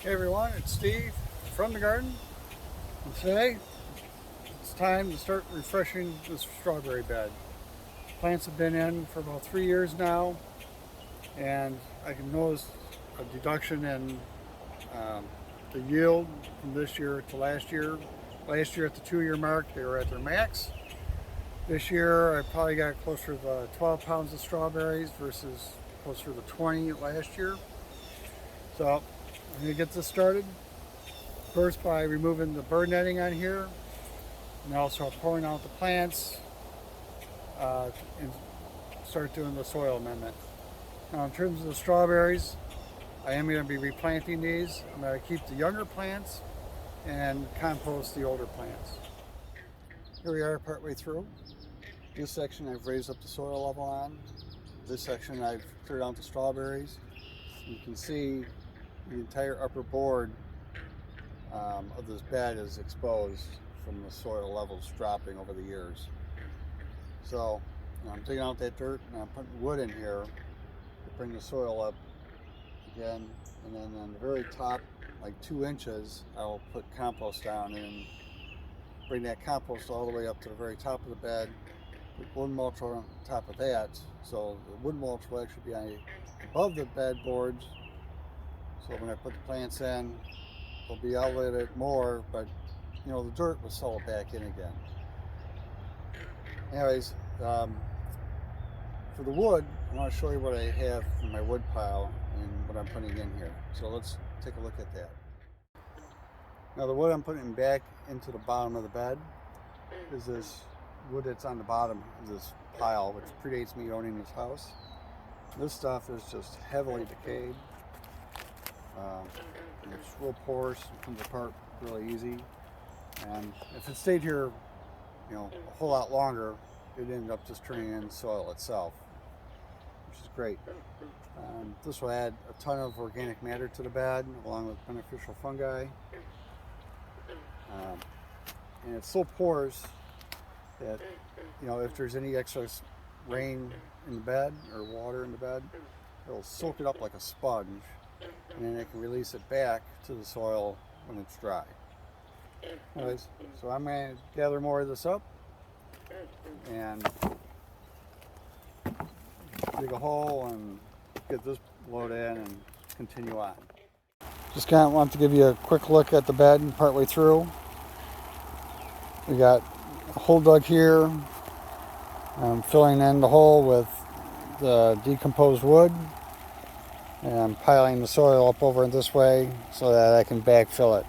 Hey everyone, it's Steve from the garden, and today it's time to start refreshing this strawberry bed. Plants have been in for about 3 years now, and I can notice a deduction in the yield from this year to last year. Last year at the 2-year mark they were at their max. This year I probably got closer to 12 pounds of strawberries versus closer to 20 last year. So I'm going to get this started first by removing the bird netting on here, and also pouring out the plants and start doing the soil amendment. Now in terms of the strawberries, I am going to be replanting these. I'm going to keep the younger plants and compost the older plants. Here we are partway through. This section I've raised up the soil level on. This section I've cleared out the strawberries. You can see the entire upper board of this bed is exposed from the soil levels dropping over the years. So I'm taking out that dirt and I'm putting wood in here to bring the soil up again, and then on the very top, like 2 inches, I'll put compost down and bring that compost all the way up to the very top of the bed. Put wood mulch on top of that, so the wood mulch will actually be above the bed boards. So when I put the plants in, they'll be elevated more, but you know, the dirt will settle back in again. Anyways, for the wood, I want to show you what I have in my wood pile and what I'm putting in here. So let's take a look at that. Now the wood I'm putting back into the bottom of the bed is this wood that's on the bottom of this pile, which predates me owning this house. This stuff is just heavily decayed. It's real porous, it comes apart really easy, and if it stayed here, you know, a whole lot longer, it ended up just turning into soil itself, which is great. This will add a ton of organic matter to the bed, along with beneficial fungi, and it's so porous that, you know, if there's any excess rain in the bed or water in the bed, it'll soak it up like a sponge, and then it can release it back to the soil when it's dry. Anyways, so I'm going to gather more of this up and dig a hole and get this load in and continue on. Just kind of want to give you a quick look at the bed partway through. We got a hole dug here. I'm filling in the hole with the decomposed wood. And I'm piling the soil up over this way so that I can backfill it.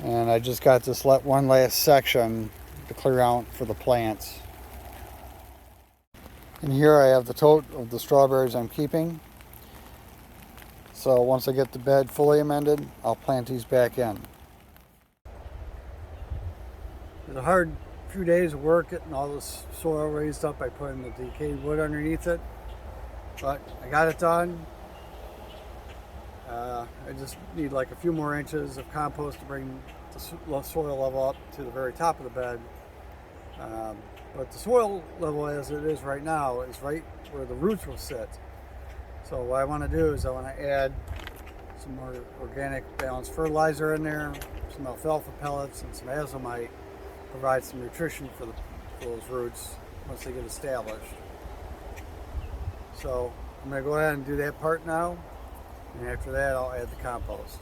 And I just got this one last section to clear out for the plants. And here I have the tote of the strawberries I'm keeping. So once I get the bed fully amended, I'll plant these back in. It's a hard few days of work getting all this soil raised up by putting the decayed wood underneath it. But I got it done. I just need like a few more inches of compost to bring the soil level up to the very top of the bed. But the soil level as it is right now is right where the roots will sit. So what I want to do is I want to add some more organic balanced fertilizer in there, some alfalfa pellets and some azomite, provide some nutrition for those roots once they get established. So I'm going to go ahead and do that part now, and after that I'll add the compost.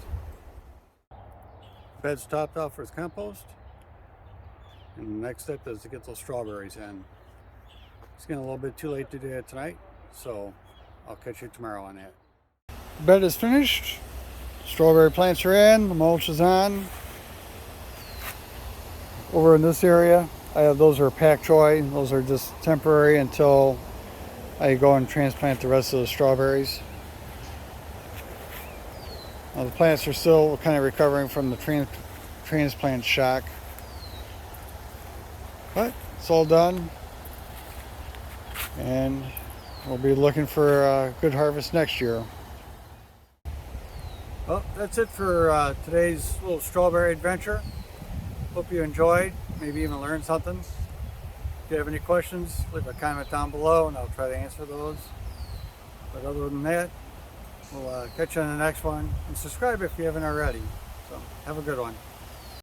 Bed's topped off for its compost, and the next step is to get those strawberries in. It's getting a little bit too late to do that tonight, so I'll catch you tomorrow on that. The bed is finished, strawberry plants are in, the mulch is on. Over in this area, those are pak choi. Those are just temporary until I go and transplant the rest of the strawberries. Now the plants are still kind of recovering from the transplant shock, but it's all done, and we'll be looking for a good harvest next year. Well, that's it for today's little strawberry adventure. Hope you enjoyed, maybe even learned something. If you have any questions, leave a comment down below and I'll try to answer those. But other than that, We'll catch you on the next one. And subscribe if you haven't already. So have a good one.